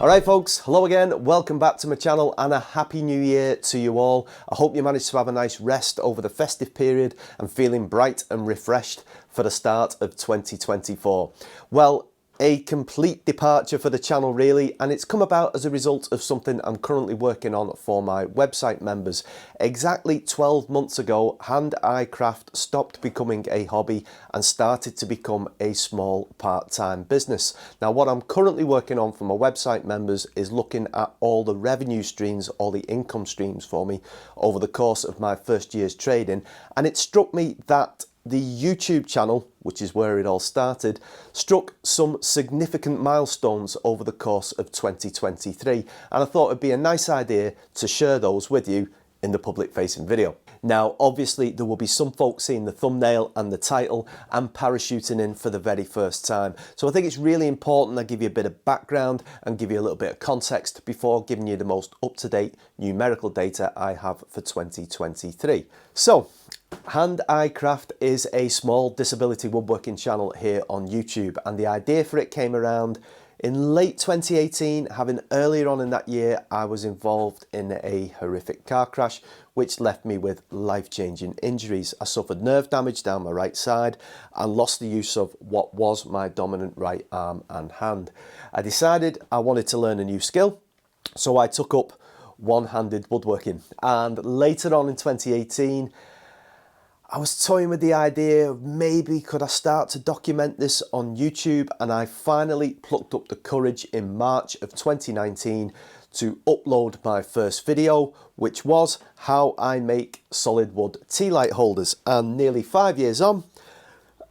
Alright folks, hello again, welcome back to my channel and a happy new year to you all. I hope you managed to have a nice rest over the festive period and feeling bright and refreshed for the start of 2024. Well, a complete departure for the channel really, and it's come about as a result of something I'm currently working on for my website members. Exactly 12 months ago, hand-eye craft stopped becoming a hobby and started to become a small part-time business. Now what I'm currently working on for my website members is looking at all the revenue streams, all the income streams for me over the course of my first year's trading, and it struck me that the YouTube channel, which is where it all started, struck some significant milestones over the course of 2023, and I thought it'd be a nice idea to share those with you in the public facing video. Now obviously there will be some folks seeing the thumbnail and the title and parachuting in for the very first time, so I think it's really important I give you a bit of background and give you a little bit of context before giving you the most up-to-date numerical data I have for 2023. So Hand-Eye Craft is a small disability woodworking channel here on YouTube, and the idea for it came around in late 2018, having earlier on in that year I was involved in a horrific car crash which left me with life-changing injuries. I suffered nerve damage down my right side and lost the use of what was my dominant right arm and hand. I decided I wanted to learn a new skill, so I took up one-handed woodworking, and later on in 2018 I was toying with the idea of maybe could I start to document this on YouTube, and I finally plucked up the courage in March of 2019 to upload my first video, which was how I make solid wood tea light holders, and nearly 5 years on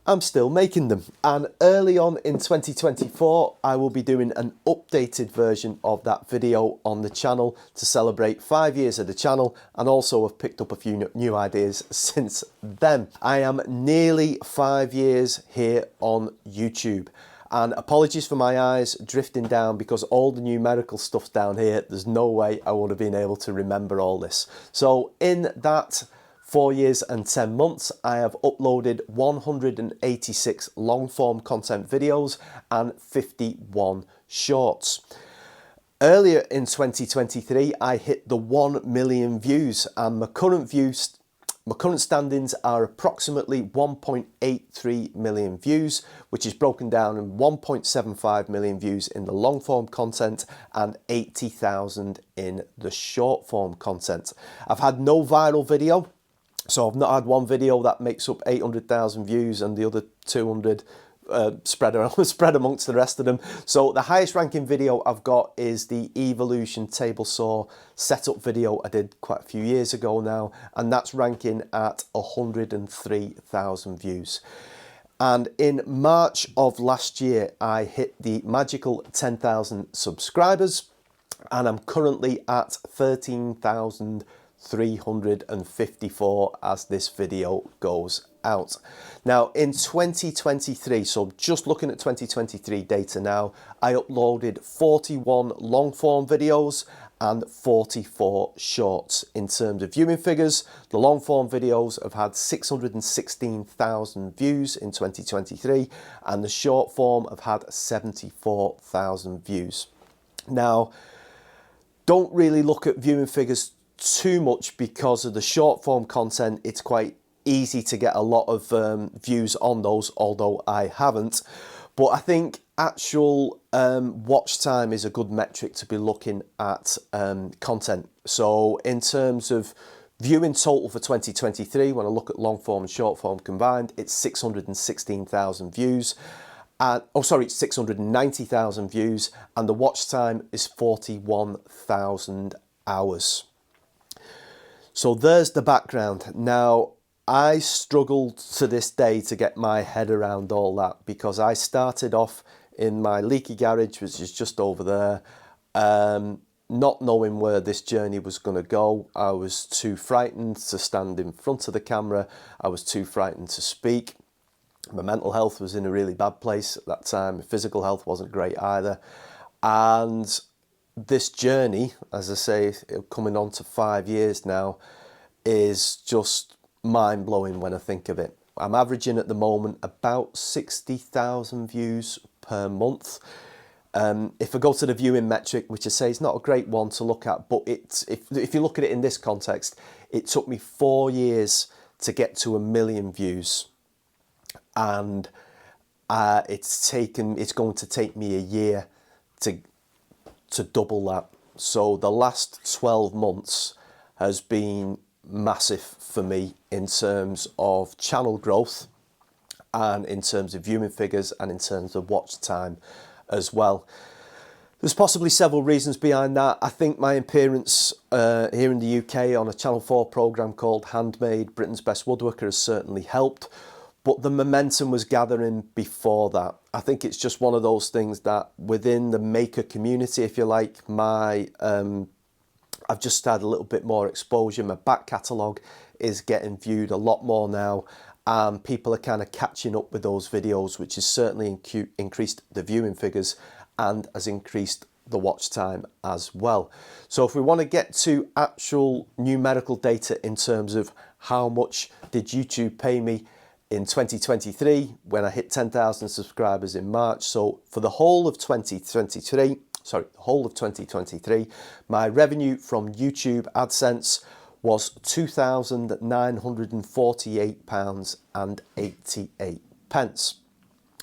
I'm still making them. And early on in 2024 I will be doing an updated version of that video on the channel to celebrate 5 years of the channel, and also have picked up a few new ideas since then. I am nearly 5 years here on YouTube, and apologies for my eyes drifting down because all the numerical stuff's down here. There's no way I would have been able to remember all this. So in that 4 years and 10 months, I have uploaded 186 long form content videos and 51 shorts. Earlier in 2023, I hit the 1 million views, and my current standings are approximately 1.83 million views, which is broken down in 1.75 million views in the long form content and 80,000 in the short form content. I've had no viral video. So I've not had one video that makes up 800,000 views and the other 200 spread amongst the rest of them. So the highest ranking video I've got is the Evolution table saw setup video I did quite a few years ago now, and that's ranking at 103,000 views. And in March of last year I hit the magical 10,000 subscribers, and I'm currently at 13,354 as this video goes out. Now in 2023, so just looking at 2023 data now, I uploaded 41 long form videos and 44 shorts. In terms of viewing figures, the long form videos have had 616,000 views in 2023, and the short form have had 74,000 views. Now don't really look at viewing figures too much because of the short form content. It's quite easy to get a lot of views on those, although I haven't. But I think actual watch time is a good metric to be looking at content. So in terms of viewing total for 2023, when I look at long form and short form combined, it's 616,000 views. 690,000 views, and the watch time is 41,000 hours. So there's the background. Now I struggled to this day to get my head around all that, because I started off in my leaky garage, which is just over there, not knowing where this journey was going to go. I was too frightened to stand in front of the camera. I was too frightened to speak. My mental health was in a really bad place at that time. My physical health wasn't great either. And this journey, as I say, coming on to 5 years now, is just mind-blowing when I think of it. I'm averaging at the moment about 60,000 views per month. If I go to the viewing metric, which I say is not a great one to look at, but if you look at it in this context, it took me 4 years to get to 1 million views, and it's going to take me a year to double that. So the last 12 months has been massive for me in terms of channel growth, and in terms of viewing figures, and in terms of watch time as well. There's possibly several reasons behind that. I think my appearance here in the UK on a Channel 4 programme called Handmade, Britain's Best Woodworker, has certainly helped. But the momentum was gathering before that. I think it's just one of those things that within the maker community, if you like, I've just had a little bit more exposure. My back catalogue is getting viewed a lot more now, and people are kind of catching up with those videos, which has certainly increased the viewing figures and has increased the watch time as well. So if we want to get to actual numerical data in terms of how much did YouTube pay me in 2023 when I hit 10,000 subscribers in March. So for the whole of 2023, my revenue from YouTube AdSense was £2,948.88.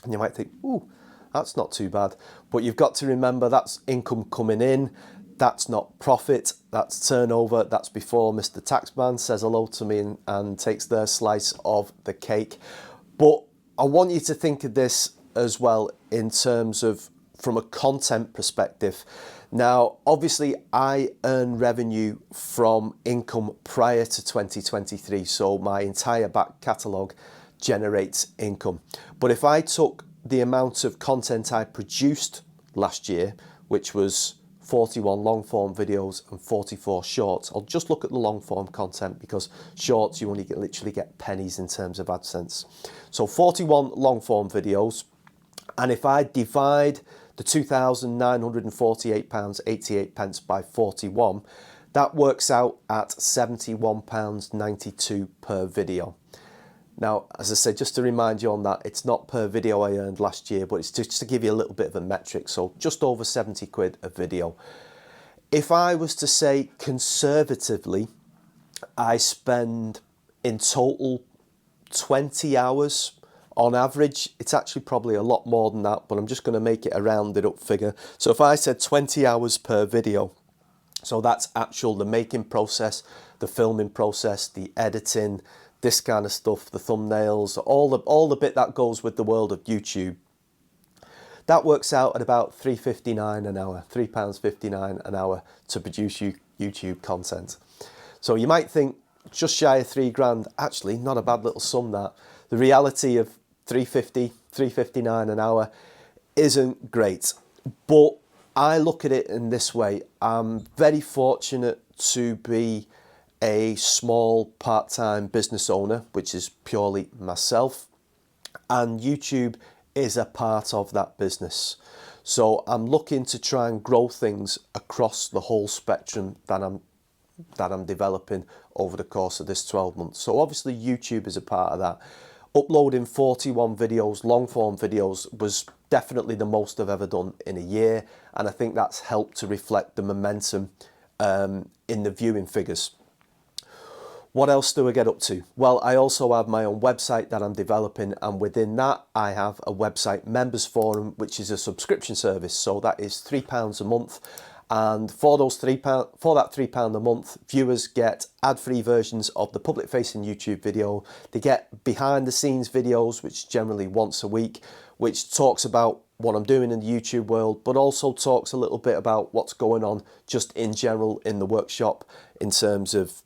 And you might think, ooh, that's not too bad. But you've got to remember that's income coming in. That's not profit, that's turnover. That's before Mr. Taxman says hello to me and takes their slice of the cake. But I want you to think of this as well in terms of from a content perspective. Now, obviously, I earn revenue from income prior to 2023, so my entire back catalogue generates income. But if I took the amount of content I produced last year, which was 41 long form videos and 44 shorts. I'll just look at the long form content because shorts you only literally get pennies in terms of AdSense. So 41 long form videos, and if I divide the £2,948.88 by 41, that works out at £71.92 per video. Now, as I said, just to remind you on that, it's not per video I earned last year, but it's just to give you a little bit of a metric. So just over 70 quid a video. If I was to say conservatively, I spend in total 20 hours on average. It's actually probably a lot more than that, but I'm just going to make it a rounded up figure. So if I said 20 hours per video, so that's the making process, the filming process, the editing, this kind of stuff, the thumbnails, all the bit that goes with the world of YouTube. That works out at about £3.59 an hour, £3.59 an hour to produce YouTube content. So you might think just shy of £3 grand, actually not a bad little sum that. The reality of £3.59 an hour isn't great, but I look at it in this way. I'm very fortunate to be a small part-time business owner, which is purely myself, and YouTube is a part of that business. So I'm looking to try and grow things across the whole spectrum that I'm developing over the course of this 12 months. So obviously YouTube is a part of that. Uploading 41 videos, long form videos, was definitely the most I've ever done in a year, and I think that's helped to reflect the momentum in the viewing figures. What else do I get up to? Well, I also have my own website that I'm developing, and within that I have a website members forum, which is a subscription service. So that is £3 a month, and for that £3 a month, viewers get ad-free versions of the public facing YouTube video. They get behind the scenes videos, which generally once a week, which talks about what I'm doing in the YouTube world, but also talks a little bit about what's going on just in general in the workshop in terms of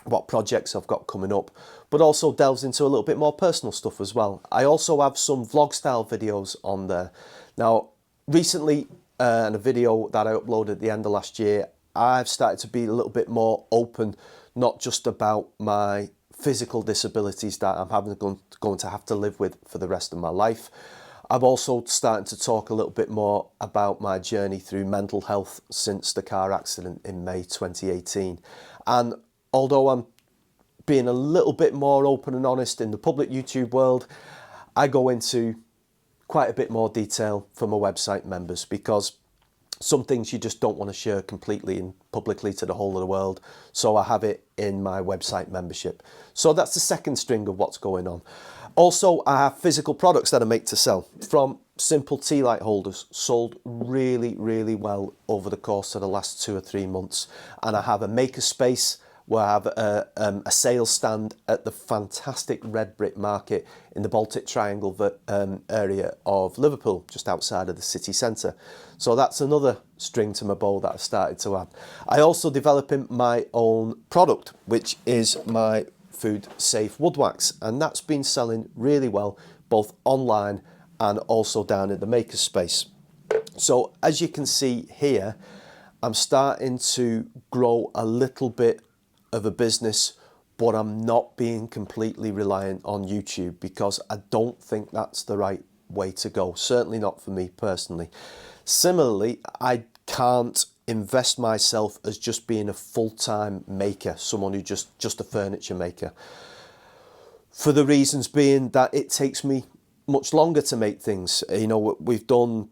what projects I've got coming up, but also delves into a little bit more personal stuff as well. I also have some vlog style videos on there. Now, recently, in a video that I uploaded at the end of last year, I've started to be a little bit more open, not just about my physical disabilities that I'm going to have to live with for the rest of my life. I'm also starting to talk a little bit more about my journey through mental health since the car accident in May 2018. And although I'm being a little bit more open and honest in the public YouTube world, I go into quite a bit more detail for my website members, because some things you just don't want to share completely and publicly to the whole of the world. So I have it in my website membership. So that's the second string of what's going on. Also, I have physical products that I make to sell, from simple tea light holders, sold really, really well over the course of the last 2 or 3 months. And I have a maker space where I have a sales stand at the fantastic red brick market in the Baltic Triangle area of Liverpool, just outside of the city centre. So that's another string to my bow that I've started to add. I also developing my own product, which is my food safe wood wax, and that's been selling really well, both online and also down in the maker space. So as you can see here, I'm starting to grow a little bit of a business, but I'm not being completely reliant on YouTube, because I don't think that's the right way to go. Certainly not for me personally. Similarly, I can't invest myself as just being a full-time maker, someone who just a furniture maker, for the reasons being that it takes me much longer to make things. You know, we've done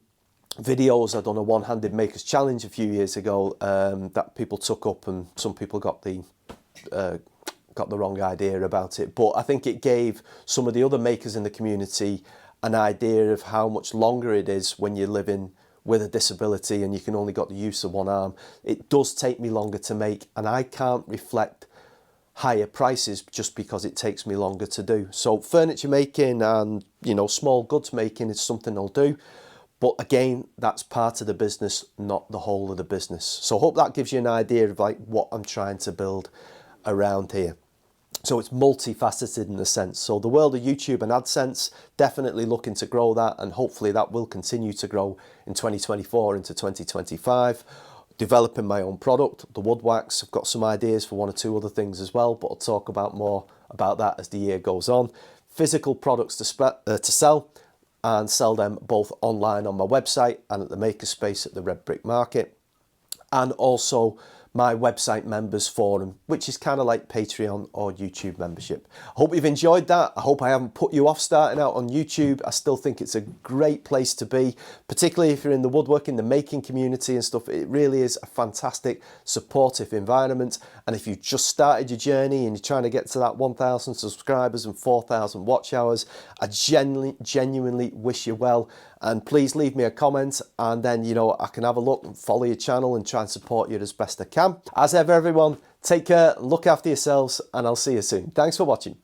videos. I've done a one-handed makers challenge a few years ago that people took up, and some people got the wrong idea about it, but I think it gave some of the other makers in the community an idea of how much longer it is when you're living with a disability and you can only got the use of one arm. It does take me longer to make, and I can't reflect higher prices just because it takes me longer to do. So furniture making and, you know, small goods making is something I'll do, but again, that's part of the business, not the whole of the business. So I hope that gives you an idea of like what I'm trying to build around here. So it's multifaceted in a sense. So the world of YouTube and AdSense, definitely looking to grow that, and hopefully that will continue to grow in 2024 into 2025. Developing my own product, the wood wax. I've got some ideas for 1 or 2 other things as well, but I'll talk about more about that as the year goes on. Physical products to sell, and sell them both online on my website and at the makerspace at the Red Brick Market, and also my website members forum, which is kind of like Patreon or YouTube membership. I hope you've enjoyed that. I hope I haven't put you off starting out on YouTube. I still think it's a great place to be, particularly if you're in the woodworking, the making community and stuff. It really is a fantastic, supportive environment. And if you've just started your journey and you're trying to get to that 1,000 subscribers and 4,000 watch hours, I genuinely wish you well. And please leave me a comment, and then, you know, I can have a look and follow your channel and try and support you as best I can. As ever, everyone, take care, look after yourselves, and I'll see you soon. Thanks for watching.